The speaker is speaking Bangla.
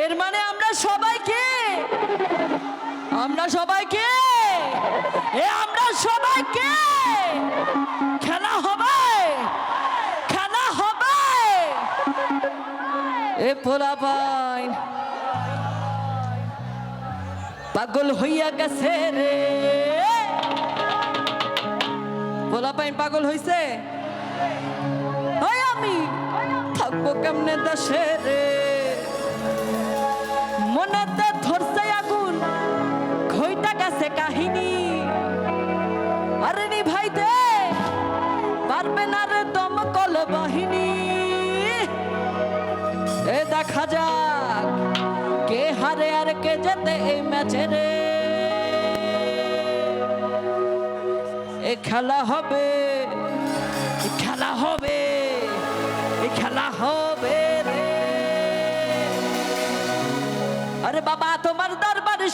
এর মানে আমরা সবাইকে আমরা সবাইকে খেলা হবে এ পোলাপাইন পাগল হইয়া গেছে রে পোলাপাইন পাগল হইছে আমি থাকবো কেমনে দেশে রে মনেতে ধরছে আগুন খইটা গেছে কাহিনী আরে নি ভাই দে পারবে না রে দমকল বাহিনী এ দেখা যাক কে হারে আর কে জেতে এই ম্যাচে রে এ খেলা হবে রে আরে বাবা তোমার দরবারে